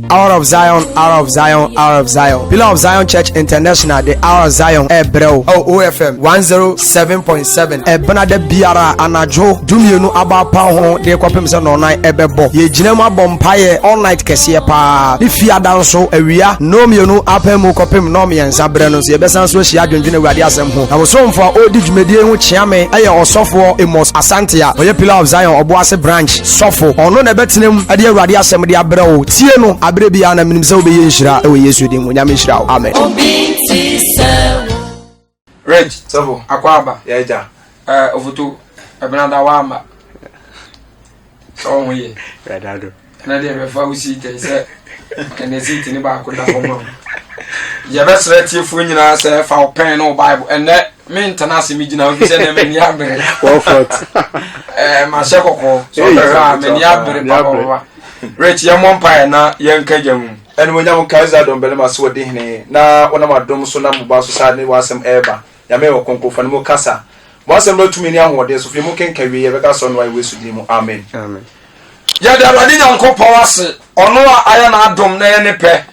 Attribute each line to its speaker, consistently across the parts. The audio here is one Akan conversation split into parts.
Speaker 1: Hour of Zion, Hour of Zion, Hour of Zion. Pillar of Zion Church International, the Hour of Zion, Ebreo, OFM 107.7. Benade Biara, Anajo, Dumienu Aba Paho, the Quapimson online, Ebebo. Ye Jinema Bompaye, all night Kesiepa. If you are down so, area, no Mionu, Apemu, Copim, Nomi, and Sabrenos, ye besan so she had been Radiasem. I was home for old Media, which Yame, Aya or Sofo, Emos Asantia, or your Pillar of Zion, or Boase branch, Sofo, or no Nebetinum, Adia Radiasem, the Abreo, Tieno, Abrebiana, Minimso be Yeshra, or Yesudin, when Yamishra, Amen.
Speaker 2: Reg, Savo, Aquaba, Yaja, Ovutu, Abanada Wamba. So we,
Speaker 3: Radado.
Speaker 2: And I didn't refer to see it, and they sit in the back of the home. You best let you for you say for pen or Bible, and that mean Tanasi Mijina, who said, many Abbey.
Speaker 3: Well, fought.
Speaker 2: My second so there are many Abbey. Rich young umpire na young Kajam. And when young Kaiser don't believe us what Disney, now one of my doms so number about society was some ever. Yameo Conco for Mocassa. Once I'm not too many hours, if you can carry a record on why we should do. Amen. Amen. Ya there are the uncle Powers, or no iron adom na any pair.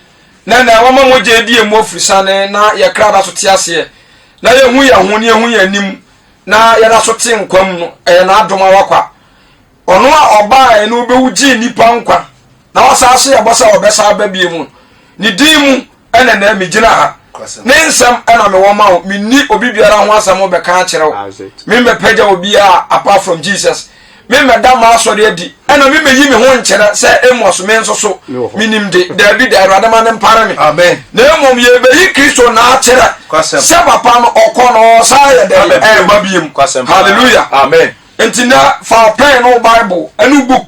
Speaker 2: Nana, one more JD and more Frisane, na ya crab as Tiasia. Na ya huya nim, na ya sotin come and adoma waka. Ono a oba enu be wuji nipa nkwa na wasase abosa obesa babie mu ni dimu ene na mi gina ha ne nsam ena me woma o mi ni obi biara ho asam obeka a kire wo me mepeja obi a apart from Jesus me da ma asori adi ena me yi me ho nkere se emos me nso so minim de da bi da awade ma ne mpare me amen na emom ye be yi Kristo na a kire se papa no okono sa ye de babie mu hallelujah amen. Entina for pen no Bible enu book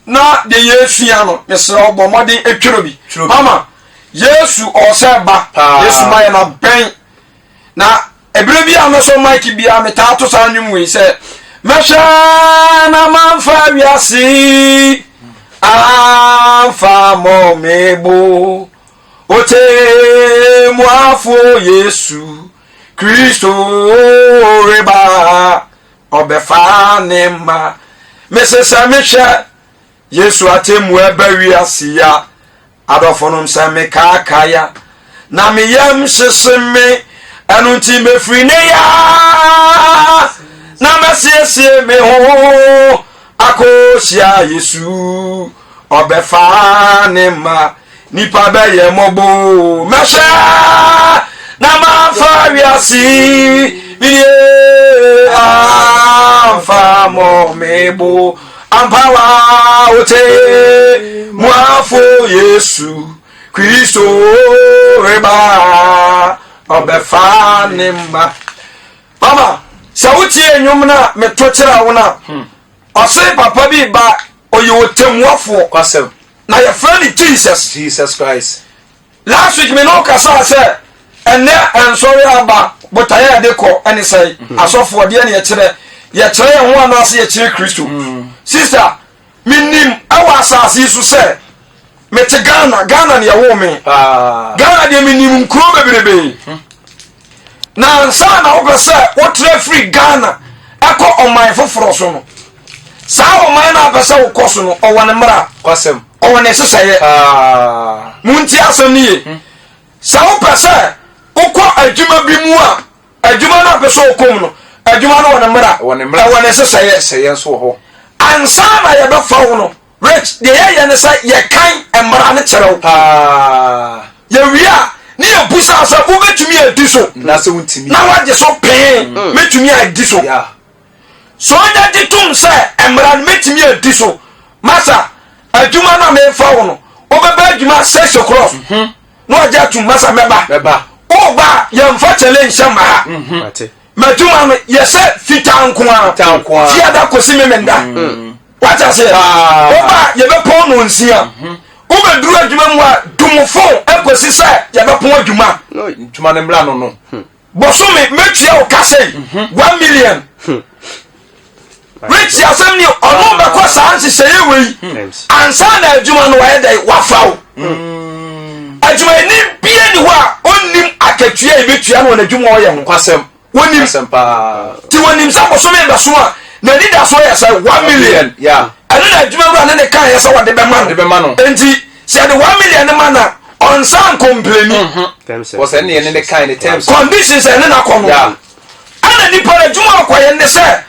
Speaker 2: na de Yesu ano mesra obomode etwero bi mama Yesu oseba Yesu mai na pen na ebere bi ano so mike bi ameta to sa nwum we se mesha na manfa wiase afa mo mebo ote mu afo Yesu Kristo reba obefa nema mesesa mesha Yesu atemu ebawi asiya adofonum se me kakaya na me yam seseme anunti mefri ne ya na mesiesie me ho akosia Yesu obefa nema nipa be ye mobo mesha na manfa wiasi Biye amfa mo mebo ampawa ote muafo Yesu Kristo reba obefa nimba mama sawuti enyum na metokira wo na ose papa bi ba oyewotemuafo kwasem na your friend Jesus Christ last week me no kasa say ene ensori aba botaya de ko ene say asofo de ene ye kire ho anase ye kire Kristo sister minim awa asase su say mete Ghana ne yawo me Ghana de minim nkuro bebrebe na nsa na wo say wo tre free Ghana eko oman foforo so no sa oman na pese wo koso no owone mra kwasem owone seseye munti asoni sa wo pese ukọ adwuma bi mu a adwuma na pese okom no adwuma no wone mra wone seseye so ho ansa na ye be fa wo no rich de ye ne say ye kan emra ne kyerɛw ye wia ne ye busa asa wo betumi adiso na se wuntimi na waje so pen metumi adiso so nya ditum say emra ne metumi adiso masa adwuma na me fa wo no wo be ba adwuma 6 o'clock no aja tum masa meba oba yamfa challenge shama matuma no yese fitankoa fiada kosi memenda wacha se oba yebe pon no nsia oba duru adwuma mu a dumfo ekosi se yebe pon adwuma ntuma ne mra no bosome metia o kase 1 million rich asem ni ono be ko sanse seye we ansa na adwuma no wa dey wafaw adwuma ni bia ni ho a onnim akatua ebetua no na adwuma o ye ho kwasem wonim sempa ti wonim sa bosome be so a na leader so yɛ sɛ 1 million ɛno na adwuma wura ne ne kan yɛ sɛ wɔde bɛma no enti sɛ de 1 million ne ma na ɔnsan complaini
Speaker 3: wɔsɛ ne yɛ ne kan ne terms
Speaker 2: conditions ɛne na kɔ no ana nipa na adwuma ɔkɔyɛ ne sɛ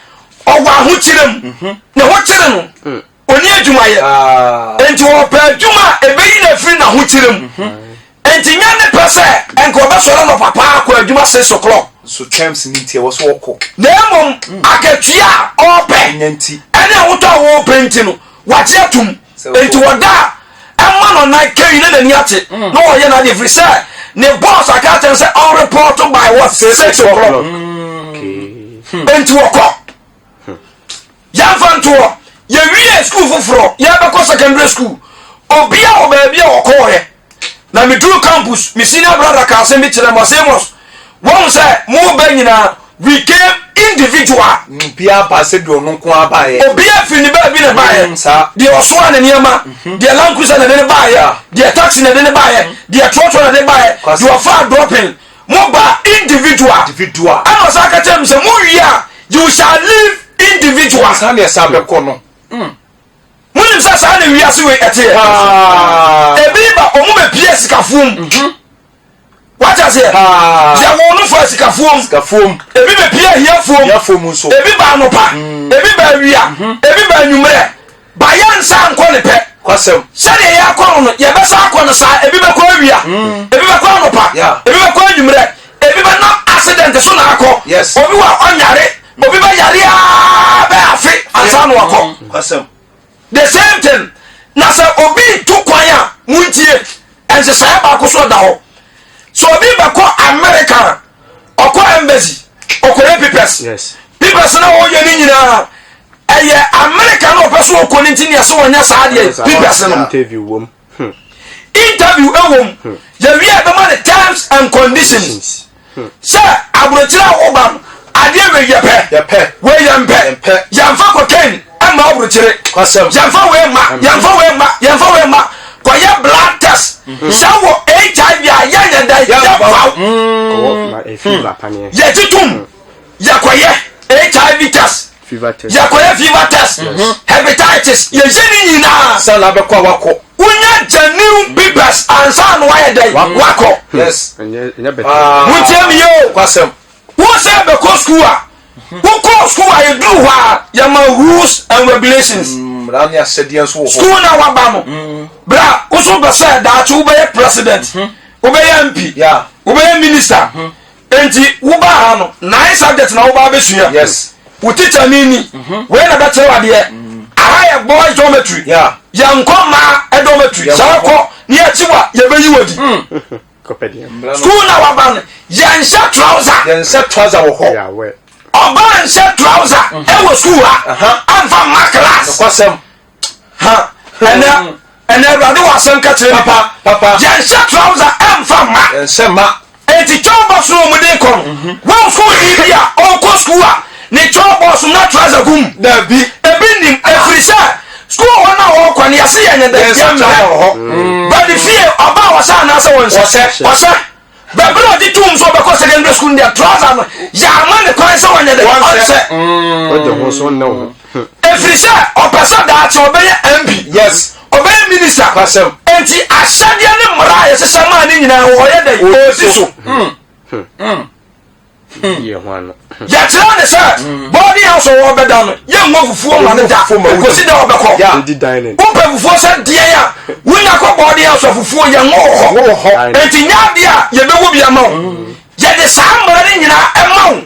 Speaker 2: ɔwɔ ahokyerɛ mu na ho kyerɛ no oni adwumayɛ enti wɔpɛ adwuma ɛbɛyi na firi na ho kyerɛ mu enti nya ne pɛ sɛ ɛnka ɔbɛsɔre no papa akɔ adwuma 6 o'clock
Speaker 3: so terms ni tie wɔ so wɔkɔ
Speaker 2: na mmom akatua a ɔpɛ
Speaker 3: nyanti
Speaker 2: ɛne awotɔ a wɔpɛ nti no wagye atom enti wɔda ɛma no na kɛyi ne n'ani ate na wɔyɛ no adeɛ firi sɛ ne boss aka kyerɛ sɛ ɔreport by what 6 o'clock enti wɔkɔ yɛmfa ntoɔ yɛwie school foforɔ yɛbɛkɔ secondary school obia wɔ baabi a wɔkɔɔyɛ na meduru campus me senior brother ka asɛm bi kyerɛ mɔsemos wɔn sɛ mo ba nyinaa we came individual
Speaker 3: bia ba sɛ do no nko abaayɛ
Speaker 2: obia firi ne baabi na baayɛ deɛ ɔsoa ne nneɛma deɛ land cruiser na de ne baayɛ deɛ taxi na de ne baayɛ deɛ trɔtrɔ na de baayɛ deɛ ɔfa dropping mo ba individual ɛna ɔsa ka kyerɛ me sɛ mo wie a you shall live individual
Speaker 3: saa ne ɛsa bɛkɔ no
Speaker 2: munim sɛ saa ne wiase wei ɛteɛ ebi ba ɔmo bɛpie sikafoɔ wata sɛ deɛ wɔn no fa sikafoɔ mu ebi bɛpie ahiafoɔ mu ebi ba anopa ebi ba awia ebi ba anwummerɛ ba yɛ nsa nkɔ ne pɛ sɛdeɛ yɛ akɔ no yɛbɛsa akɔ no saa ebi bɛkɔ awia ebi bɛkɔ anopa ebi bɛkɔ anwummerɛ ebi bɛnam accident so na akɔ obi wa ɔnyare obi bɛ yare a bɛ afe ansa no akɔ the same thing na sɛ obi tu kwan a muntie ɛnsesaeɛ baako so da hɔ so obi bɛkɔ America ɔkɔ embassy ɔkɔyɛ papers na wɔyɛ ne nyinaa ɛyɛ America na ɔpɛ so ɔkɔ ne nti ne ɛsɛ wɔnyɛ saa deɛ papers no interview ɛwom yɛwie bɛma ne terms and conditions sɛ aburokyerɛ a wɔba no adeɛ wei yɛpɛ wei yɛmpɛ yɛmfa cocaine ɛma aburokyerɛ yɛmfa wei ma kɔyɛ blood test sɛ wɔ HIV a yɛnyɛ da yɛfaw yɛtitom yɛkɔyɛ HIV test yɛkɔyɛ fever test hepatitis yɛyɛ ne nyinaa
Speaker 3: sɛ na bɛkɔ wakɔ
Speaker 2: wonya genuine papers ansa no wayɛ dɛ wakɔ wontie me yɛ wo sɛ bɛkɔ school a wokɔ school a yɛduru hɔ a yɛma rules and regulations school na waba no bra woso bɛ sɛ daakye wobɛyɛ president wobɛyɛ MP wobɛyɛ minister enti woba ha no 9 subjects na woba bɛsua wo teacher nini wei na bɛkyerɛ wadeɛ aha yɛ boys dormitory yɛnkɔ maa dormitory sɛ wokɔ ne yɛkyi wa yɛbɛyi wadi school na waba no yɛnhyɛ trouser wɔ hɔ ọba nhyɛ trouser ɛwɔ school ha amfa ma class ɛnɛ awurade wɔ asɛm ka kyerɛ papa yɛnhyɛ trouser ɛmfa ma enti twɛw bɔs no ɔmude kɔ no wɔn school yi bi a ɔkɔ school a ne twɛw bɔs na trouser gum ebi nim ɛfiri sɛ school hɔ no a wɔkɔ no yɛse yɛnyɛ dɛ yɛmmerɛ bade fie ɔba a wɔsɛ anaasɛ wɔnsɛ bɛbɛrɛ ɔde tum so ɔbɛkɔ secondary school deɛ trouser no yɛama ne kwan sɛ wɔnyɛ dɛ ɔnsɛ ɛfiri sɛ ɔpɛ sɛ daakye ɔbɛyɛ MP ɔbɛyɛ minister enti ahyɛdeɛ ne mmara a yɛhyehyɛ maa ne nyinaa wɔyɛ dɛ ɔsi so yɛkyerɛ ne sɛ bɔɔde house ɔwɔ bɛda no yɛmmɔ fufuo ma no da ɛkɔsi dɛ ɔbɛkɔ wompɛ fufuo sɛ deɛn a wonya kɔ bɔɔde house a fufuo yɛmmɔ wɔ hɔ enti nya adeɛ a yɛbɛwɔ bi ama wo yɛde saa mmara ne nyinaa ɛma wo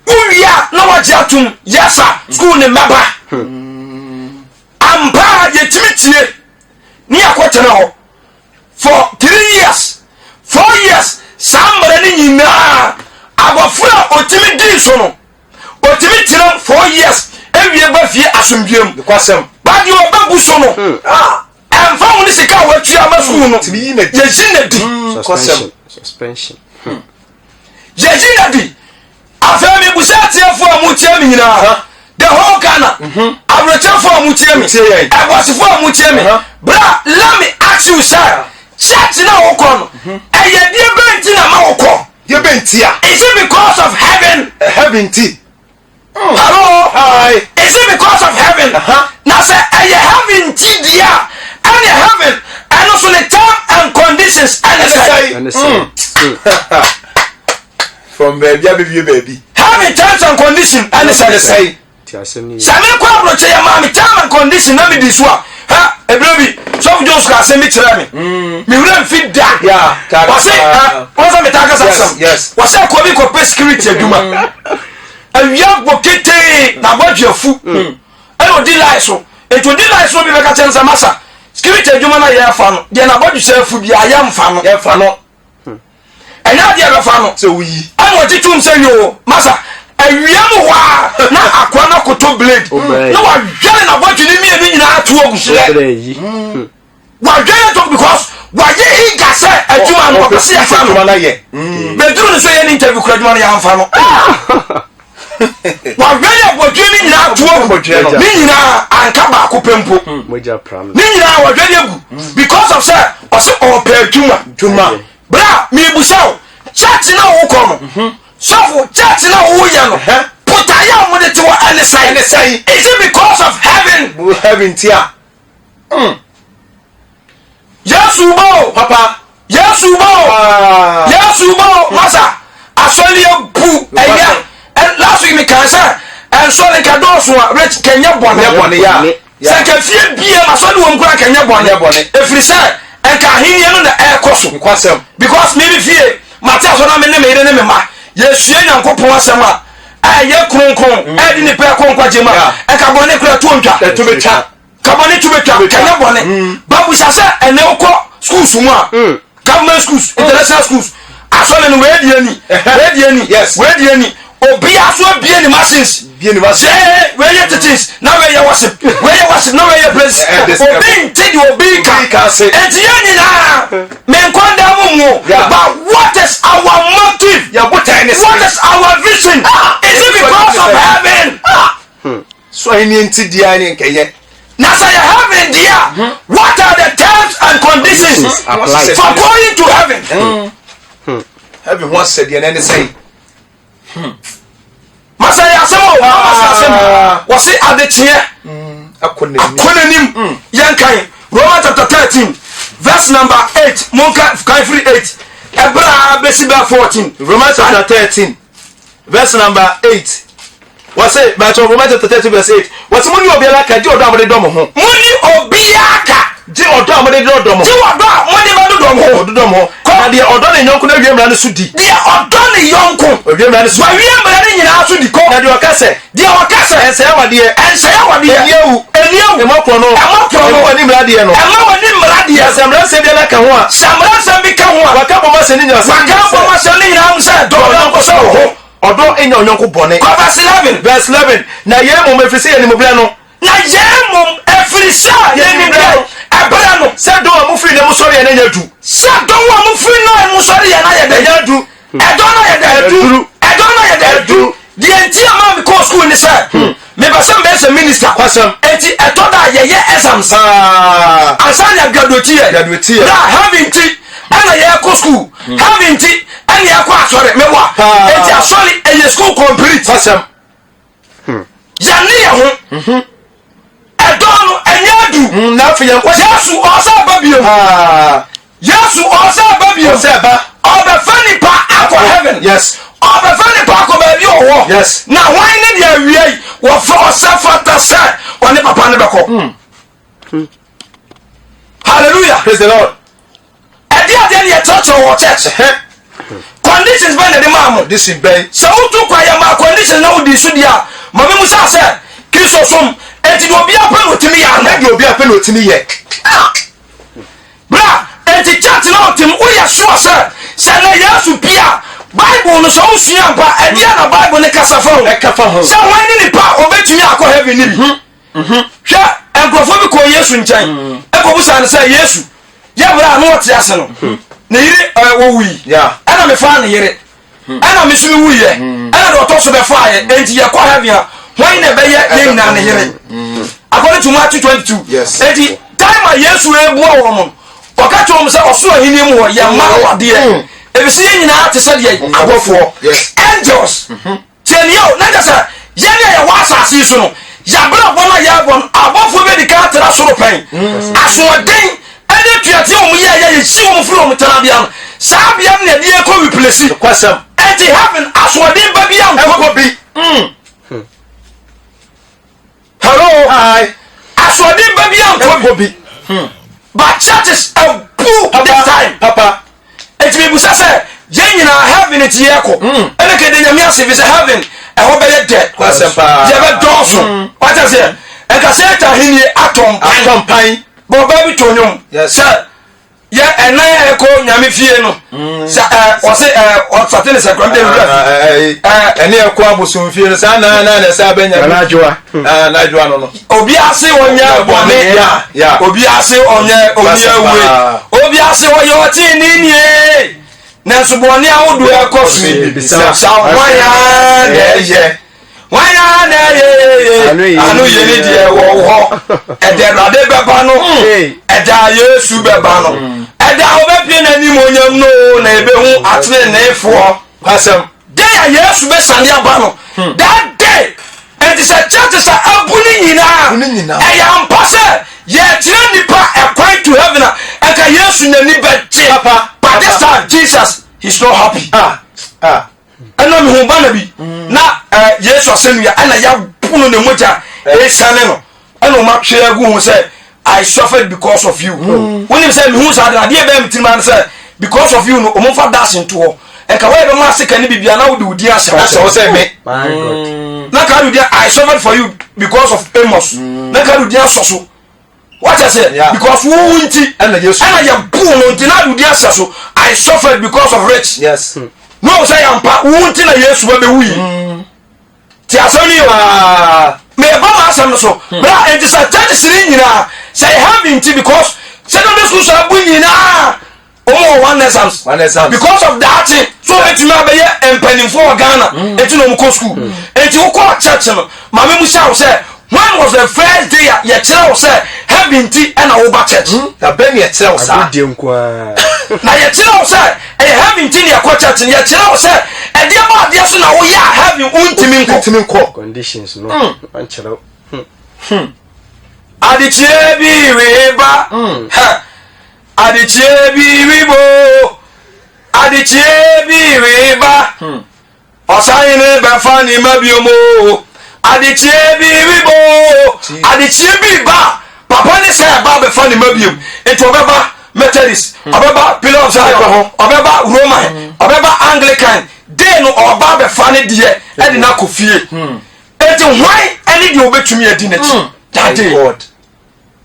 Speaker 2: wowie a na wɔgye atom yɛsa school ne mmaba ampa a yɛtumi tie ne yɛkɔtena hɔ for 3 years 4 years saa mmara ne nyinaa abɔfra a otimi di so no otimi tira 4 years ewie ba fie asomdwem badi obabu so no ɛmfa wo ne sika a watua ma school no yɛyi na di
Speaker 3: suspension
Speaker 2: yɛyi na di afei me busa atiefo a mutie me nyinaa the whole Ghana abrotefo a mutie me ɛbɔsefo a mutie me bra let me ask you sir church na wo kɔ no ɛyɛ die bɛnti na ma wo kɔ
Speaker 3: yɛbɛntia
Speaker 2: is it because of heaven
Speaker 3: ti
Speaker 2: Hello?
Speaker 3: Hi.
Speaker 2: Is it because of heaven? Now say, heaven TDR and heaven and also the time and conditions and the say.
Speaker 3: From baby, baby.
Speaker 2: Having terms and conditions and the say. Samuel Kwabro say, "Mammy, time and condition. Let me this one. Ha, a baby. Some Jones can send me to me. Me will feed that.
Speaker 3: Yeah.
Speaker 2: Was it? Was I Metagas?
Speaker 3: Yes.
Speaker 2: Was I calling for security? Duma. And we have bokete na what your food. And what did I so? It would delight so be like a chance of massa. Security Duma na ya fan. Then about yourself food. I am fan.
Speaker 3: Yeah, fano.
Speaker 2: And now the other fan.
Speaker 3: So we.
Speaker 2: I want you to say yo, massa. Ewiam wa na akwana koto blade na wa dware na bɔtwe ni mi nyina ato ogusire wa dware to because wa ye iga se adwuma no kwase ya fa no
Speaker 3: na ye
Speaker 2: bedru no so ye ni interview kura adwuma no ya fa no wa dware bɔtwe ni nyina ato ogusire ni nyina anka ba ko pempo
Speaker 4: moja pram
Speaker 2: ni nyina wa dware egu because of say ose opa adwuma bra mi busaw chat na wo kono so for church now who you know put I am with it to any sign is it because of heaven
Speaker 3: heaven tia
Speaker 2: yes ubo
Speaker 3: papa
Speaker 2: yes ubo masa asoli bu eya and last week me can say and so they can do so rich Kenya bone
Speaker 3: ya
Speaker 2: say can fie bia masoli won kura Kenya bone efri say and can hear no na air koso because maybe fie Matia so na me ne me ma yesue nyankopon asem a ye kronkron edi ne pe konkwaje ma e ka bone kura to ntwa
Speaker 3: to betwa
Speaker 2: ka bone to betwa kanya bone babu sase ene ukọ schools mu a government schools international schools asole no we di ani obi aso bie ni machines we ye teachers na we ye worship na we ye praise obi ntidi obi ka enti ye na me nkonda mu but what is our motive what is our vision is it because of heaven
Speaker 3: so any ntidi ani nkeye
Speaker 2: now say heaven there what are the terms and conditions for going to heaven
Speaker 3: heaven what said the any say
Speaker 2: Masaya asemo was it adechie akonanim yankan Romans chapter 13 verse number 8 monka kan free 8 ebra besiba 14
Speaker 3: Romans chapter 13 verse number 8 was it by Romans chapter 13 verse 8 was money obiara ka je odo amode dom ho
Speaker 2: money obiaka
Speaker 3: je odo amode dom ho
Speaker 2: je odo money ba dom ho
Speaker 3: na de odo ne nyonko na wiemra ne so di
Speaker 2: de odo ne yonko
Speaker 3: wiemra ne so
Speaker 2: wa wiemra ne nyina so di ko
Speaker 3: na de okase ense awade eniawu e mokro no wani mrade no
Speaker 2: wani mrade
Speaker 3: samra se bi na ka ho a
Speaker 2: samra se bi ka ho a
Speaker 3: waka bo ma se ni nyina
Speaker 2: se do yonko so ho
Speaker 3: odo enya onyonko bone verse 11 na ye mo mefisi ye ni mo bla no
Speaker 2: na ye mo efirisa ye ni bla abra no
Speaker 3: se do mo firi ne mo sori ye na yadu
Speaker 2: se do mo firi no mo sori ye na yadu edo na yadu the entire man because school ni say me ba some be minister
Speaker 3: kwasam
Speaker 2: enti eto da ye exams asanya graduate na having tea ana ye ko school having tea ana ye ko asore me wa enti asore e school complete
Speaker 3: kwasam
Speaker 2: yani ye ho edo no enyadu
Speaker 3: na afi yan kwasam
Speaker 2: Yesu osa babio Yesu osa babio
Speaker 3: seba
Speaker 2: obefani pa akọ heaven
Speaker 3: yes
Speaker 2: obefani pa akọ ba bi owo
Speaker 3: yes
Speaker 2: na wan ne dia wiei wo for osafata say oni papa ne beko hallelujah
Speaker 3: praise the Lord
Speaker 2: ade ne church or church conditions by the mama
Speaker 3: this is bay
Speaker 2: so to kwa ya ma conditions na odi so dia mama musa say Kristo som enti do obi apelo timi ya
Speaker 3: na de obi apelo timi ye
Speaker 2: bra enti church na otim o ya so say na Yesu pia Bible no so usua pa ade na Bible ne kasa fa
Speaker 3: ho
Speaker 2: say wan ni pa obetumi akọ heaven ni hwa enkrofo bi ko Yesu nkyɛn ekobusa ne say Yesu ya bra no wote ase no ne yire wo wi ana me fa ne yire ana me sumi wi ye ana do to so be fa ye enti ye kɔ heaven a wan na be ye nyina ne yire according to Matthew 22 enti time a Yesu ebu wo mo oka to mo say oso ahini mu ye ma wade ebisi nyina te se de agofo angels tenio na just yɛne yɛ wɔ asase so no yɛabrɛ bɔ no yɛbɔ no abɔfoɔ bɛdi ka atra soro pɛn asoɔden ɛne tuate wɔ mu yɛ yɛhyi wɔ mu firi wɔ mu tenabea no saa bea no na ɛde yɛkɔ wiplesi ɛnti heaven asoɔden ba bi a nkɔ bi hello asoɔden ba bi a nkɔ bi but churches abu this time
Speaker 3: papa
Speaker 2: ɛnti mebusa sɛ yɛn nyinaa heaven ti yɛkɔ ɛne kɛde nyame ase fi sɛ heaven ɛhɔ bɛyɛ dɛ yɛbɛdɔɔso wata sɛ ɛka sɛ ɛta henie atɔmpan bɔba bi to nnwom sɛ yɛ ɛnan a ɛkɔ nyame fie no sɛ ɔse ɔsate ne sɛkram dɛ
Speaker 3: ɛne ɛkɔ abosomfie no saa na sɛ abɛnya nadwoa no
Speaker 2: obi ase ɔnyɛ bɔne obi ase ɔnyɛ omiawe obi ase ɔyɛ ɔtee ne nie nanso bɔne ahodoɔ ɛkɔ so wanya na ɛyɛ ano yɛ ne deɛ wɔ hɔ ɛda Awurade bɛba no ɛda Yesu bɛba no ɛda wobɛpie n'anim onyam no na ɛbɛhu ateneneefoɔ
Speaker 3: asɛm
Speaker 2: day a Yesu bɛsane aba no that day ɛnti sɛ churches a abu ne nyinaa ɛyɛ ampa sɛ yɛkyerɛ nnipa ɛkwan to heaven a ɛka Yesu n'ani bɛgye but this time Jesus he's not happy ɛna mehu ba na bi na Yesu asɛnnua ɛna yɛapono ne mogya ɛsiane no ɛna ɔmatwe agu ho sɛ I suffered because of you wonim sɛ mehu saa de adeɛ bɛɛ metirim ane sɛ because of you no ɔmomfa das nto hɔ ɛka wɔyɛ bɛma ase ka ne bibia na wode wodi ahyɛ wo sɛ me na ka wode I suffered for you because of Amos na ka wode asɔ so what I say because wo nti ɛna yɛbu no nti na wode ahyɛ so I suffered because of rich
Speaker 3: yes
Speaker 2: no say ampa wo nti na Yesu ba be wi ti asoni yo me ba ma asem so bra enti sa church siri nyina say have nti because secondary school so abu nyina omo one exams because of that so etimi abaye empanimfo Ghana enti no mko school enti wo ko church no ma me mu sha wo say when was the first day ya kire wo say have nti na wo ba church
Speaker 3: na be me kire wo sa
Speaker 2: na ya kire wo say have nti ne akwa church ya kire wo say e de ba de so na wo ya have untimi nko
Speaker 1: conditions no anchero
Speaker 2: adichie bi weba ha adichie bi wibo adichie bi weba osayin ne be fa ni mabiomo adichie bi wibo adichie bi ba papa ni say ba be fa ni mabiom enti obeba Methodist obeba Pillar of Zion obeba Roman obeba Anglican dey no oba be fa ni de e de na kofie enti why any de obetumi adi na ti that day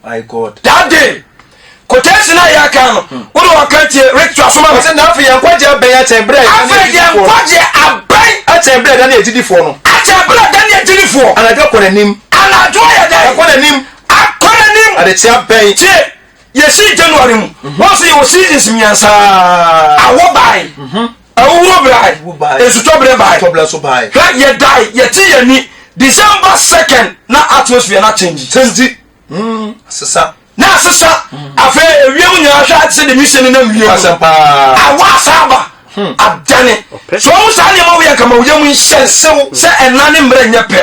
Speaker 3: my God
Speaker 2: that day quotation na ya kan no wo do wakantie ritual so ma
Speaker 3: say na afi yan kwaje aben ya chembre
Speaker 2: afi yan kwaje aben
Speaker 3: a chembre da na ejidifo no
Speaker 2: a chembre da na ejidifo
Speaker 3: anajo konanim
Speaker 2: ya da
Speaker 3: konanim
Speaker 2: akonanim
Speaker 3: ade chia ben
Speaker 2: che yesi January mu wo say wo seasons miansa awo bai awuro brai esuto bre bai
Speaker 3: problem so bai
Speaker 2: ye die ye ti ye ni December 2nd na atmosphere na change
Speaker 3: sisa
Speaker 2: na sisa afa ewiem nyina hwa ate de mission na nwiem
Speaker 3: asempa
Speaker 2: awa saba adane so wo sa ne ma wo ye kama wo yemu hye sew se enane mra nya pe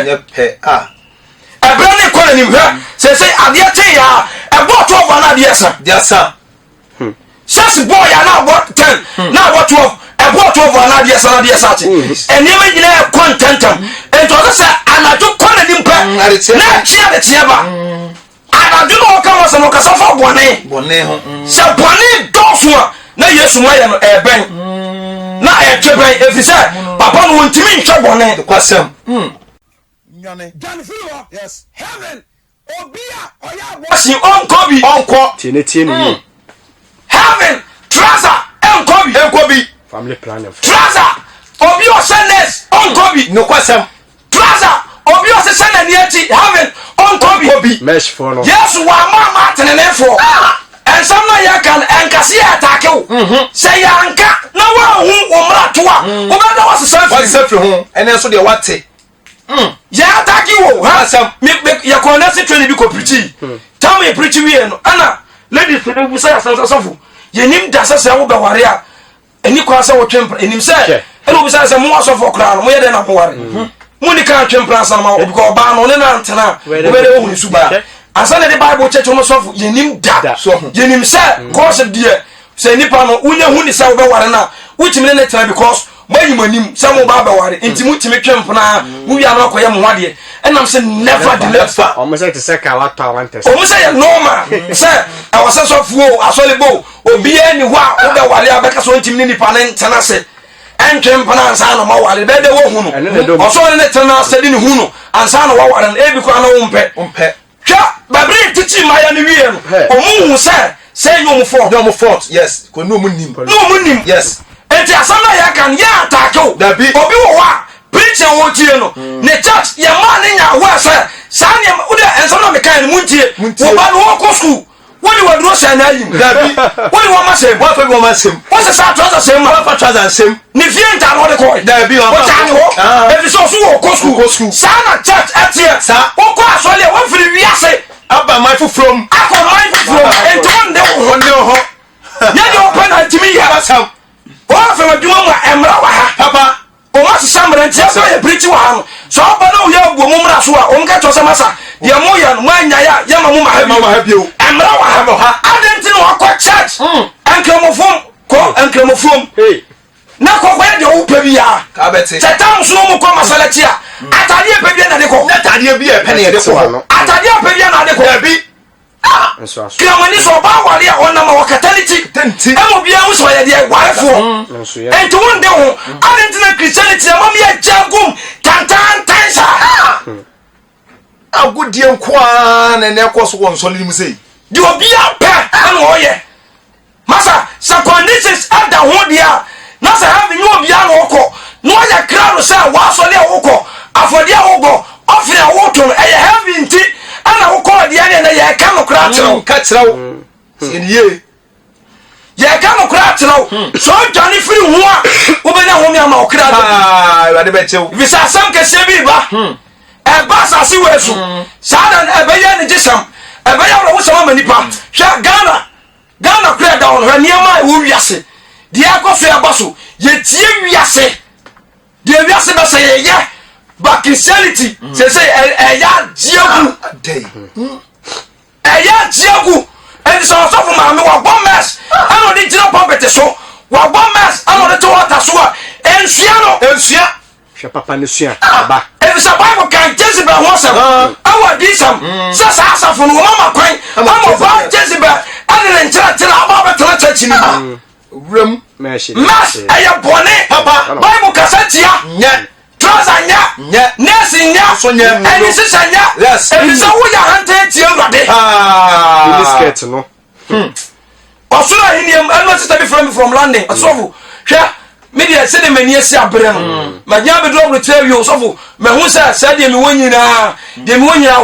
Speaker 2: ebra ne kora ni hwa se ade te ya ebo to over na ade sa sesi boy ya na abo 10 na abo 12 ebo to over na ade sa che enema nyina contentam ento se anato kora ni mpa na chia de chia ba anadu no ka wo se no ka safa bone
Speaker 3: ho
Speaker 2: se bone doso a na Yesu maye no eben na etweben efise papa no ntimi nhwe bone
Speaker 3: kwasem
Speaker 2: nyane dan fiwo yes heaven obia oya washing onko
Speaker 1: tiene
Speaker 2: heaven trouser enkobi
Speaker 1: family plan of
Speaker 2: trouser obi o senes onkobi
Speaker 3: no kwasem
Speaker 2: trouser obi o se sena ni ati heaven onkobi
Speaker 1: mesh for no
Speaker 2: yes wa mama tenenefo ensam na ya kan enkase ya atake wo se ya nka na wa hu omra toa wo ba da
Speaker 3: wasefi ho ene so de wate
Speaker 2: ya atake wo ha ya konesi training bi ko preach tam e preach wi no ana ladies no bu say asansafo yenim da sese wo be ware a eni kwa sa wo twempra enim say eno bu say mo asofo kra no mo ye de na mo ware muni kan twempra sama because ba no ne na ntena wo be de wo hunu suba ansana de bible church no so yenim da yenim se course de se nipa no unya huni se wo be ware na wuchimne ne tena because manim se mo ba ware nti mutimi twempna mu wi ana koye mo wade enam se never delay
Speaker 1: o mo se te se ka wa to want
Speaker 2: o mo se normal se I was so fuo asole bo obi ani ho a wo be wale abeka so ntimi nipa ne ntena se entwempna ansa no ma wale be de wo hunu o so ne tena se di ne hunu ansa no wa wale e bi ko ana wo mpe twa babri titi ma ya ne wie no o mu hu se nyom fort
Speaker 3: yes ko no mu nim yes
Speaker 2: enti asana ya kan ya attack obi wo wa preacher wo tie no ne church ya ma ne nya wo asa sa ne wo de enso no me kan mu tie wo ba no wo ko school wo ni wadro sha na yim
Speaker 3: dabi
Speaker 2: wo ni wo ma sem
Speaker 3: wo fa bi wo ma sem
Speaker 2: wo se sa trouser sem ma
Speaker 3: fa trouser sem
Speaker 2: ni fie nta no de ko
Speaker 3: dabi wo
Speaker 2: ta ni wo e fi so wo ko school sa na church atie
Speaker 3: sa
Speaker 2: wo ko asole wo firi wiase
Speaker 3: aba my from
Speaker 2: akọ my from enti won de ho ya de open antimi ya
Speaker 3: basam
Speaker 2: o fa ma dwuma mu emra wa ha
Speaker 3: papa
Speaker 2: o ma samra ntia so ya preach wa ha no so ba no ya gbo mu mra so a o nka to se masa de mo ya no manya ya ma mu ma ha bio emra wa ha adenti no akọ church enkramofom na ko kwa de o pa bia
Speaker 3: ka beti
Speaker 2: tetam so mu ko masalachi a atade pa bia na de ko
Speaker 3: na tade bia pe ne de ko
Speaker 2: atade pa bia na de ko
Speaker 3: bi
Speaker 2: kramani so ba wale a wona ma wakatality emo bia wo so ya de warefo enti won de ho adentina christianity ma me ya jagum tantan tansa
Speaker 3: agudie nkoa na ne ko so won so lim sei
Speaker 2: di obia pa ana oye masa sa conditions ada ho dia na sa have you obia na okọ no ya kra no sa wa so le okọ afodi a ogo ofre a woto e ya have nti ana okọ dia na ya ka no kra tro
Speaker 3: ka tro ye
Speaker 2: ya ka no kra tro so jani free ho a wo be na ho mi ama okra
Speaker 3: wa de be chew
Speaker 2: visa sam ke se bi ba e ba sa si wesu sa na e be ya ni gisam e be ya wo so ma nipa hwa Ghana kra da on haniama wo wiase de akoso ya baso ye tie wiase de wiase ba say ye ba Christianity say ya jiagu ya jiagu and so for ma me wa bommas ano de jira pompete so wa bommas ano de to water so ensua
Speaker 1: hwe papa ne sua ba
Speaker 2: e bisa Bible kan Jezebel ho sam awa di sam sa asafo no mama kwan mama ba Jezebel ani nchira aba betena church ni
Speaker 3: ram
Speaker 2: mas aya bone papa Bible kasatia
Speaker 3: nya
Speaker 2: trouser nya nesi nya
Speaker 3: so nya
Speaker 2: ani sisa nya e bisa wo ya hante tie urade
Speaker 1: this skirt no
Speaker 2: osura hiniam eno sister be from London asofu hwe media se de mani esi abre no magya be do tell you asofu me hu sa de me wonyina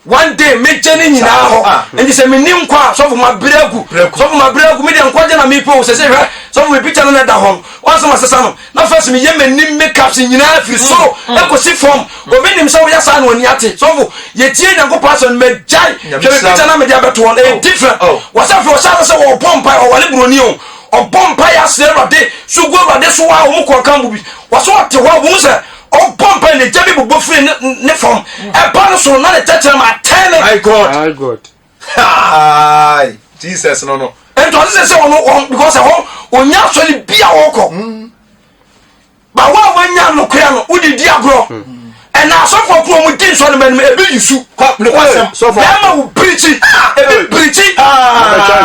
Speaker 2: one day me jeni nyina ho enti se me nim kwa asofu mabregu me de nkwaje na me po se hwe asofu me picture no na da ho once ma sesa no na first me ye manim makeup nyina afiri so ekosi form obi nim se wo ya sa no ani ate asofu ye tie nyanko person me jai hwe me picture na me dia beto on e different wasafu se wo pompa o wale broni o bompa ya se rade sugo rade so wa o mu ko kan bubi waso te ho wo se o bompa ne jabi bubo free ne form e ba no so na le tete ma tell
Speaker 3: my god
Speaker 2: hi
Speaker 3: Jesus no
Speaker 2: and to say on because onya so ni bia wo ko ba wa wanya no kra no udi di agro and na so for pro mu din so no man e be yusu so for ma wo preach e be preach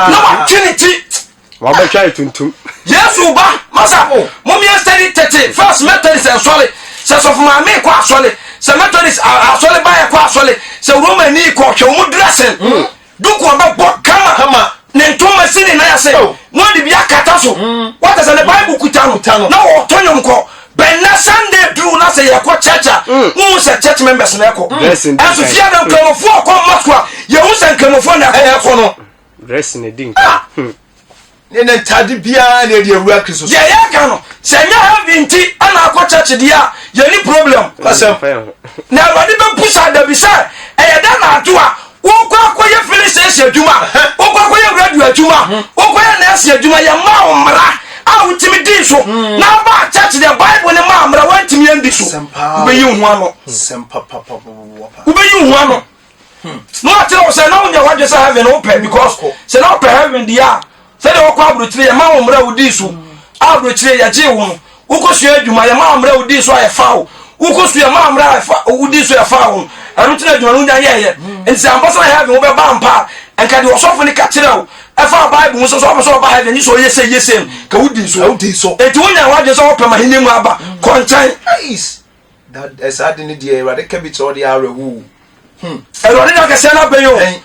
Speaker 2: no opportunity
Speaker 1: wa ba try tuntum
Speaker 2: yesu ba masa mo mi study 30 first methodist and solid se so for ma me kwa solid se methodist solid ba kwa solid se roman ni ko hwe mu dressing duko ba bo kama ne ntoma sini na ya se no de bia kata so what is the bible kutano na o tonyom ko ben na Sunday do na say yakọ church mu se church members na yakọ and so fear dem kramofo ko mosque ye hu se kramofo na yakọ no
Speaker 1: dress ne din
Speaker 3: ne tade bia ne de awura Kristo
Speaker 2: ye ya ka no se nya have nti ana akọ church dia ye ni problem na wadi be push da bi say e da na ato a wo kwa ye finish adwuma wo kwa ye radio adwuma wo kwa ye nurse adwuma ye ma o mra a wutimi di so na ba church the Bible ne ma amra wantimi andi so ubeyi hu ano ubeyi hu ano no atira say na unya wadwe say heaven open because say na open heaven dia say de okwa abrochire ma omra udi so abrochire ya je wo ukosu adwuma ya ma omra udi so ayefa ukosu ya ma omra udi so ayefa arutira adwuma no nya ye nti amboso heaven wo be ba mpa enka de osofo ni ka kire o efa Bible so so ba heaven ni so yesem ka udi so eti wonya wadwe so open ma hinemu aba konchan
Speaker 3: that is adini die radika bi to the arewu
Speaker 2: Erode na kese na be yo hwe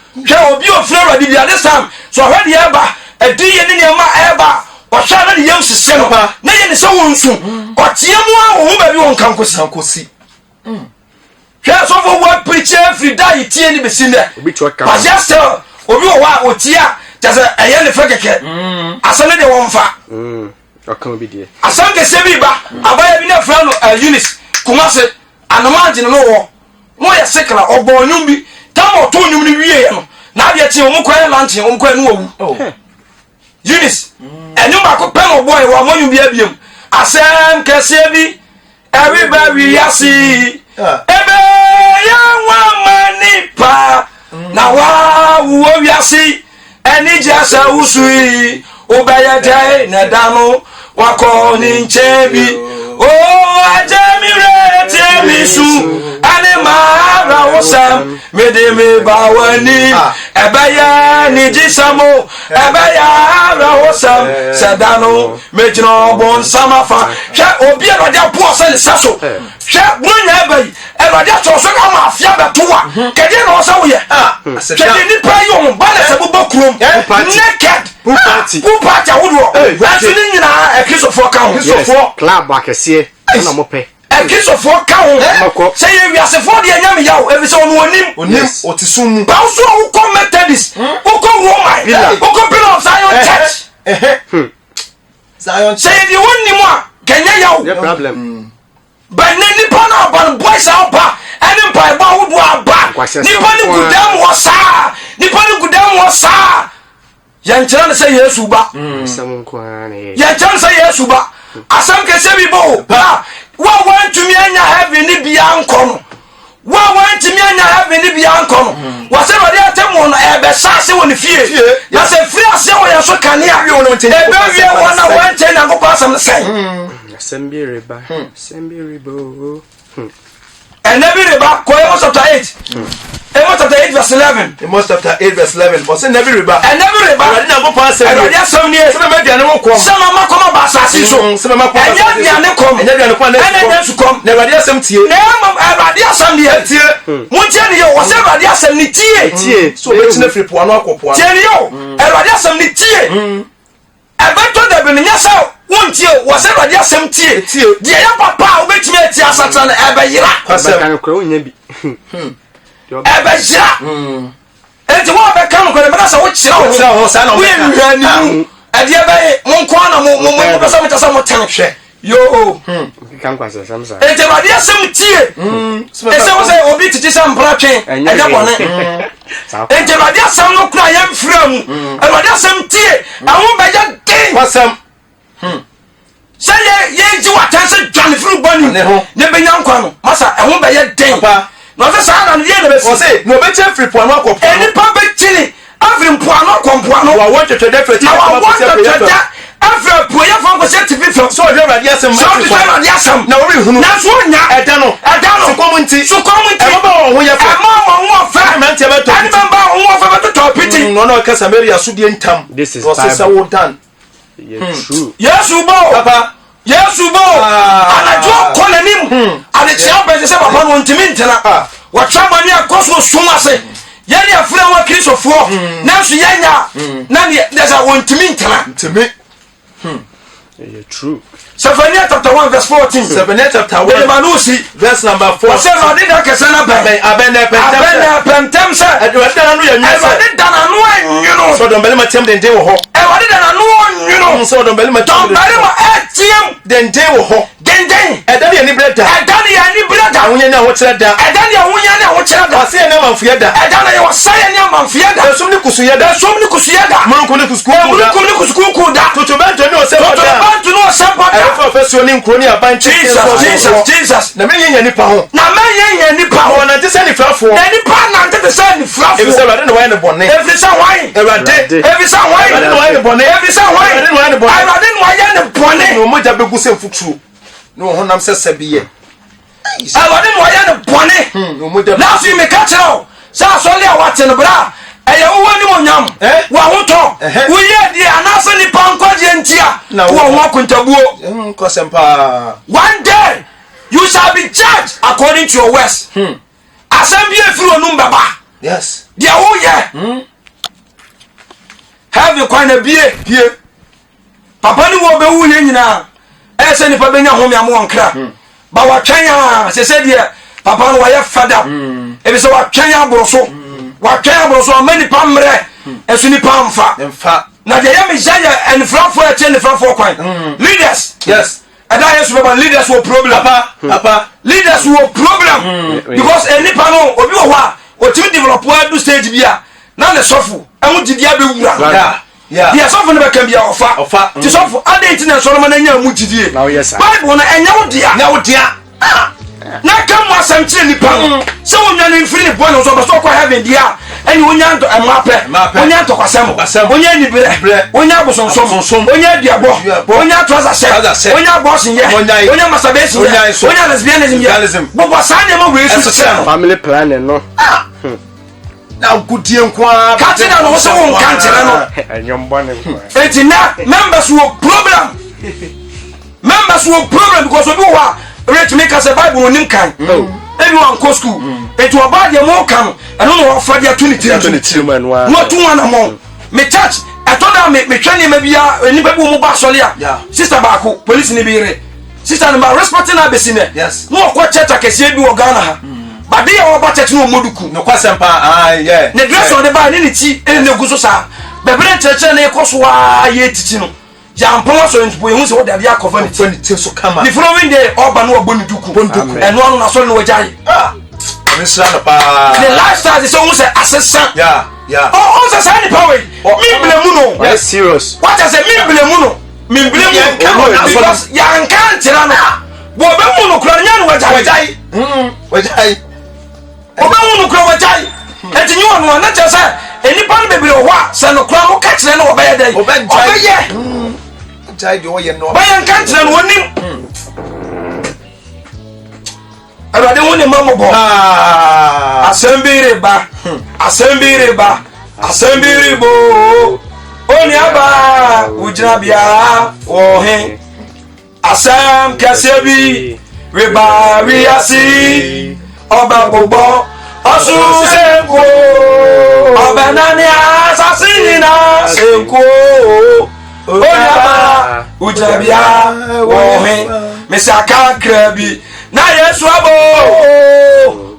Speaker 2: obi ofre Erode bia this time so hwe de eba ediye ne ne ma eba o sha na de yam sese no na ye ne so wonsu o tie mu a wo ba bi won kankosi hwe so for what preacher free die tie ni be sin there but just obi o wa o tia just eye ne fekeke asane de won fa
Speaker 1: akan bi die
Speaker 2: asan kese bi ba abaya bi na fra no Eunice kumase anoma no wo no ya sekla ogbonyum bi tam otonyum ni wiye no na de tie o mkwa lunch o mkwa nu owu Eunice enyum ba ko pen oboy wa monyum bi abiem asem kese bi everybody yasi ebe ya wa manipa na wa wo wiasi eni jasa usui obayade na dano wako ni nchebi oh ajamire temisu ani mara wosam medeme bawani ebaya ni jisamo ebaya ra wosam sedano mejino bon samafa hwe obi Erode apo se saso hwe bunya ebai Erode so so ka ma afia betoa kede na o se wo ye kede ni pa yo bale se bubo krom naked who party awodo asini nyina ekisofo ka ho
Speaker 1: kisofo club akese na mope
Speaker 2: ekisofo ka ho say ye wiasefo de anyame yawo ebi se ono onim
Speaker 3: otisum
Speaker 2: ba so wo come Methodist wo come Roman wo come Pillar of Zion Church
Speaker 3: Zion
Speaker 2: say the one ni mo a kenya yawo
Speaker 1: no problem
Speaker 2: but ni pa na ban boys out pa any pa ba wo do aba ni pa ni gudam wo sa ni pa ni gudam wo sa yankyera ne say Yesu ba
Speaker 1: sam nkwane
Speaker 2: yankyera say Yesu ba asam kese bi bo ba wa want to me anya heaven ni bia nkono wa want me anya heaven ni bia nkono wa se Erode atemu no ebe sase woni fie na se free ase wo yeso kanea wi wono ntene ebe wie wona want na go pasam say
Speaker 1: sembi ribo
Speaker 2: and every riba ko Amos chapter 8 Amos chapter 8 verse 11
Speaker 3: Amos chapter 8 verse 11 but say never riba
Speaker 2: and every riba
Speaker 3: Erode na go pass
Speaker 2: Erode asam ni
Speaker 3: se me dia ne mo ko
Speaker 2: sama makoma ba asase so
Speaker 3: se me makoma
Speaker 2: enya dia ne kom
Speaker 3: enya dia ne kom
Speaker 2: enya su kom
Speaker 3: na Erode asam tie
Speaker 2: na Erode asam ni tie mu tie ni yo wo se Erode asam ni tie
Speaker 3: so be tine free poano akopoano
Speaker 2: tie ni yo Erode asam ni tie ebeto da be nya sa wontie wo se Erode asam tie die ya papa obetimi atie asatra na ebeyira
Speaker 1: kan ko onya bi
Speaker 2: ebeyira enti wo be kan ko be na sa wo kira wo
Speaker 3: sa na
Speaker 2: wo ni ade ebe monko na mo be sa mo tasa mo tan hwe yo
Speaker 1: kan kwasa samsa
Speaker 2: enti Erode asam tie ese wo se obi titi sa mpra twen enya bone enti Erode asam no kura yam fram Erode asam tie awon be ya den
Speaker 3: wasam
Speaker 2: say ye ji watan se dwan fru bani ne be nyankwa no masa ehun be ye den no se sa na ye ne be
Speaker 3: o say no be che free poano akopo
Speaker 2: eni pa be chini afri mpoano kompoano
Speaker 3: wa want to dey free
Speaker 2: na wa want to dey afri poye fon ko se tipi fo
Speaker 3: so Erode asam
Speaker 2: so Erode asam
Speaker 3: na ori hunu
Speaker 2: na so nya
Speaker 3: eda no so komunti e ma ba wo ye fa
Speaker 2: e ma wo fa
Speaker 3: na ntia be to
Speaker 2: ani ba wo fa be to piti
Speaker 3: no no ka Samaria so die ntam
Speaker 1: this is
Speaker 3: Bible done
Speaker 1: true
Speaker 2: Yesu bo
Speaker 3: papa
Speaker 2: Yesu bo anajo konanim ade chia be se papa no ntimi ntena wa traba ni akoso suma se yeli afura wa Kristofo na so yenya na ne desa wontimi ntena
Speaker 3: ntimi
Speaker 1: true
Speaker 2: Zephaniah chapter 1 verse 14
Speaker 3: Zephaniah chapter 1
Speaker 2: Manusi
Speaker 3: verse number 4
Speaker 2: say Erode da kesana ben
Speaker 3: abene
Speaker 2: pentem se
Speaker 3: Erode da no yanyu
Speaker 2: Erode da na no anyuno
Speaker 3: so don bele matem den wo ho
Speaker 2: Erode da na no anyuno
Speaker 3: so don bele matem
Speaker 2: don bele ma etiem
Speaker 3: den wo ho
Speaker 2: den
Speaker 3: eda ne ni breda
Speaker 2: eda ne ya ni breda
Speaker 3: awunya na wo kire da
Speaker 2: eda ne awunya na wo kire da
Speaker 3: wase na manfie da
Speaker 2: eda na ye wasaya ne manfie da
Speaker 3: esum ni kusuye da
Speaker 2: esum ni kusuye da
Speaker 3: munku ni kusuku
Speaker 2: munku ni kusuku da
Speaker 3: tutu bento ni o se
Speaker 2: to
Speaker 3: nsuo ni nkro ni abanche
Speaker 2: Jesus
Speaker 3: na menye nipa ho na nte se ni frafo
Speaker 2: na nipa na nte se ni frafo
Speaker 3: ebi se Awurade no wa ne bone
Speaker 2: every say why
Speaker 3: Awurade
Speaker 2: no wa ne bone every say why Awurade no wa ne bone
Speaker 3: no mo ja begu se mfuturu no honam se sabiye
Speaker 2: Awurade no wa ne bone
Speaker 3: no mo ja
Speaker 2: na so me ka kire sa so le awate no bra eye wo ni mo nyam wa hoto wo ye di anase ni pankwaje ntia wo ho akontabuo
Speaker 3: kosempa
Speaker 2: one day you shall be judged according to your works asem bi efiri onum baba
Speaker 3: yes
Speaker 2: dia wo ye have you kind of bie papa ni wo be wu ye nyina e se ni pa benya ho me am wonkra ba wa twanya se dia papa no wa ye fada e bi se wa twanya aboroso watwa abroso amani pamre esu ni pamfa na de yam jaya and frafo e ten frafo kwan leaders
Speaker 3: yes
Speaker 2: and I yes baba leaders wo problem
Speaker 3: papa
Speaker 2: leaders wo problem because any pano obi wo ha o timi develop do stage bia na le sofo emu gidia be wura yeah sofo ne be kan bia ofa ti sofo adent na so no na nya mu gidie bible na enya wo dia na kam wasamchire nipa so wonya ne mfiri ne bono so so kwa heaven dia eni wonya ndo emape wonya ndo kwasem wonya ni bere wonya bosonsom wonya diabo wonya trouser set wonya bossing ye wonya masturbation wonya lesbianism bobo sane ma we su
Speaker 1: family planning no
Speaker 3: na gudie nkwa
Speaker 2: katina no so won kantere no
Speaker 1: enyombone
Speaker 2: eti na members wo problem because obi wa rate make us a Bible on him kan. Everyone go school. It was bad your more can. I don't know what for their 23
Speaker 1: man.
Speaker 2: Not 2 1 among. Me church. I told them me training maybe any people move back solia. Sister Baku, police ni bire. Sister number respecting our besine.
Speaker 3: Yes.
Speaker 2: No kwa church akesi bi Ghana. But they are about church no moduku.
Speaker 3: No kwasempa yeah.
Speaker 2: The dress on the bar ni ti e ne guso sa. Bebre church na e koso wa ye titi no. Jampon so npo ehun se wo da dia cover ni
Speaker 3: ti so kama
Speaker 2: the following day oba no ogboni duku eno anu na so no wajai
Speaker 3: misra na pa
Speaker 2: the lifestyle is almost assessment
Speaker 3: yeah
Speaker 2: oh on say ni power me blame no
Speaker 1: that's serious
Speaker 2: what I say me blame no me blame no because ya nkan tira no bo be mu no kura nya no wajai oba mu no kura wajai enti nyi wonu na che say eni pa no bebre ho a se no kura no ka kire no oba ye dai oba ye
Speaker 3: jai de oye no
Speaker 2: bayan kantre no wonim Awurade woni mamobo asembire ba oni aba ujina bia wo he asam kasebi reba riasi oba bobo osu senko oba nani asasini na senko Onyaba ujabia wohe mesaka krabi na Yesu abo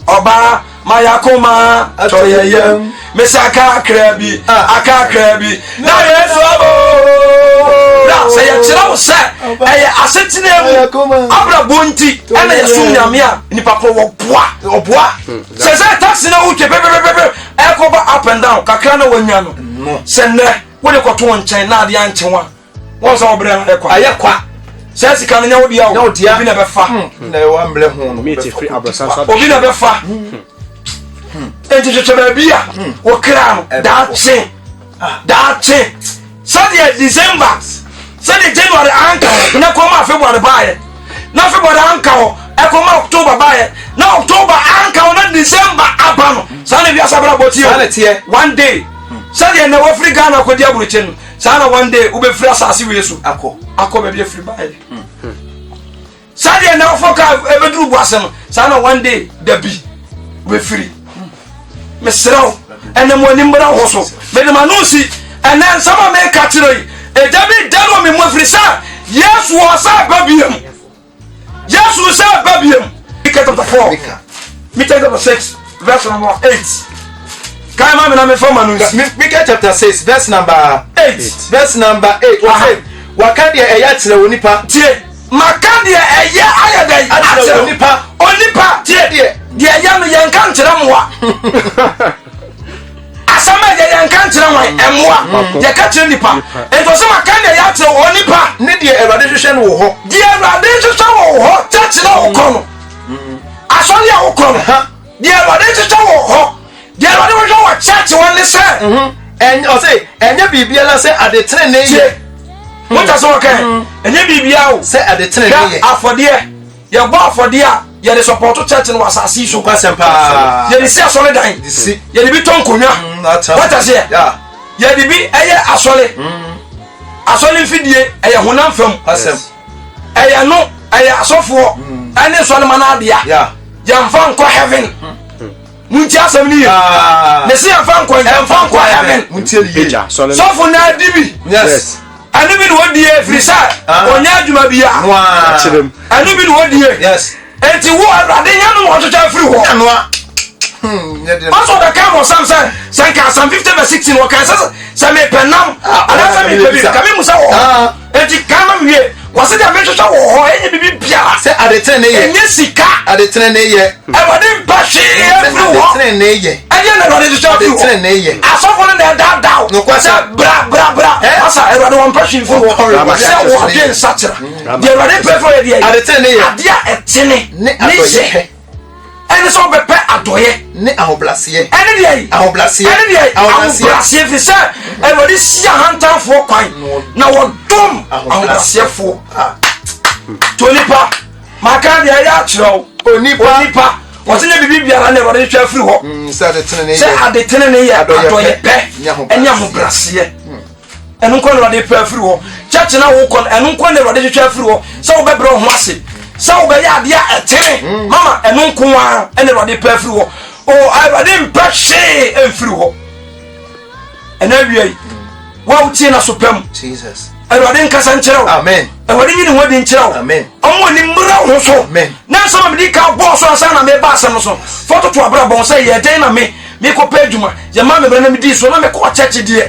Speaker 2: oba mayakoma toyeyem mesaka krabi akakrabi na Yesu abo na se ya kira wo se eye asetine mu abra bonti ana Yesu nyamia nipa ko oboa se taxi na uke bebe ekoba up and down kakra na wanya no se ne wo de koto nchen na ade anchewa won so obre ayekwa se sika nya wo dia wo bi na befa
Speaker 3: na wa mble ho no
Speaker 1: me te free abrosan so
Speaker 2: obi na befa enti chechebe bia wo kra no da che so December so January anka na koma February bae na February anka ho e koma October bae na October anka na December abano so na bia sabra boti one day Sadia na wafri Ghana ko dia buruchen sana one day ube free asase we so akọ be be free bae Sadia na foka ebedru buase no sana one day dabi we free mesraw ene mo ni mbra ho so me de manusi ene sama me ka tiro yi e dabi dalo me mo free sa Yesu o sa babiem Yesu sa babiem Micah chapter 4 Micah chapter 6 verse number 8 Kaima me na me forma no
Speaker 3: Micah chapter 6 verse number 8 verse number 8 wakade eya tire onipa
Speaker 2: tie makade eya ayadai atire onipa tie die ya no yanka ntire moa asama ye nkankyere wan emwa ye ka kyere nipa ento se maka na ya kyere o nipa
Speaker 3: ne de Awurade hwehwe no wo ho
Speaker 2: de Awurade hwehwe wo ho church na wo kono asori a wo kono de Awurade hwehwe wo ho de Awurade hwehwe wo church won ne se
Speaker 3: en o say enya bibia la say adetre ne ye
Speaker 2: mo ta so kan enya bibia o
Speaker 3: say adetre ne ye
Speaker 2: afode ye bo afode a ye de support church no asasi so
Speaker 3: kwasempa
Speaker 2: ye de si asole dan ye de bi ton konwa what I say ye de bi eye asole mfidie eye honam fam
Speaker 3: kwasem
Speaker 2: eye no eye asofo ane sole manadea ye mfa nko heaven munti asem ni ye ne si mfa nko heaven
Speaker 3: munti ye
Speaker 2: sofo na dibi
Speaker 3: yes
Speaker 2: anu bi no die frisa onya adwuma bia anu bi no die
Speaker 3: yes
Speaker 2: enti wo Awurade nya no wo twa free ho
Speaker 3: anoa
Speaker 2: also the come on some can some 50 verse 16 what can say me penam ala say me pebi kame musa wo enti kama wie wase dia me twa wo ho enye bibi bia
Speaker 3: say adetre ne ye
Speaker 2: enye sika
Speaker 3: adetre ne ye
Speaker 2: Awurade mpashi free ho
Speaker 3: adetre ne ye
Speaker 2: enye na Awurade twa free ho
Speaker 3: adetre ne ye
Speaker 2: asofo ne da down
Speaker 3: no kwasa
Speaker 2: bra asa Awurade won mpashi free ho say wo dey satira the Awurade pray for ye
Speaker 3: adetre ne ye
Speaker 2: adia etene
Speaker 3: ne adoye
Speaker 2: ene so bepe adoye
Speaker 3: ne ahoblase
Speaker 2: ene de
Speaker 3: ahoblase
Speaker 2: ahoblase fi se Awurade si ahantanfo kwan na wodom ahoblase fo tonipa maka de ya kyerɛw onipa wɔtene bibi biara na Awurade twa firi hɔ
Speaker 3: se
Speaker 2: adetene ne ye adoye pɛ ene ahoblase enu nkɔ na Awurade pɛ firi hɔ church na wo kɔ enu nkɔ na Awurade twa firi hɔ sɛ wo bɛbrɛ ho ase sɛ wo bɛyɛ ade a ɛtene mama enu nko a ene Awurade pɛ firi hɔ o Awurade mpɛ hwee emfiri hɔ ɛna wiei wa utie na so pam
Speaker 3: Jesus
Speaker 2: Awurade nkasa nkyerɛw
Speaker 3: amen
Speaker 2: Awurade nyine ho di nkyerɛw
Speaker 3: amen
Speaker 2: ɔmo ni mmra ho so
Speaker 3: amen
Speaker 2: na nsɛm me di ka bɔ so asa na me ba asɛm so foto to abra bɔn sɛ yɛ den na me kɔ pɛ adwuma yɛ ma me bra na me di so na me kɔ church die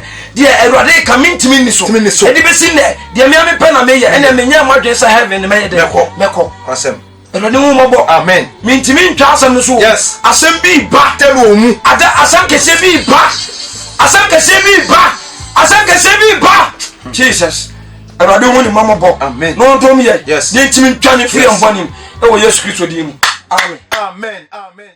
Speaker 2: Awurade ka mintimi ni so edi besi ne die me ame pɛ na me yɛ ɛna me nya madwen sɛ heaven me yɛ de mekɔ
Speaker 3: kwasem
Speaker 2: Awurade hu mɔbɔ
Speaker 3: amen
Speaker 2: mintimi ntwa asɛm so
Speaker 3: yes
Speaker 2: asɛm bi ba
Speaker 3: telo mu
Speaker 2: ada asɛm kɛse bi ba asɛm kɛse bi ba asɛm kɛse bi ba Jesus Awurade hu ni mɔbɔ
Speaker 3: amen
Speaker 2: no ndom yɛ
Speaker 3: yes
Speaker 2: ne ntimi ntwa ne free mbɔnim ɛwɔ Yesu Kristo din mu amen
Speaker 3: amen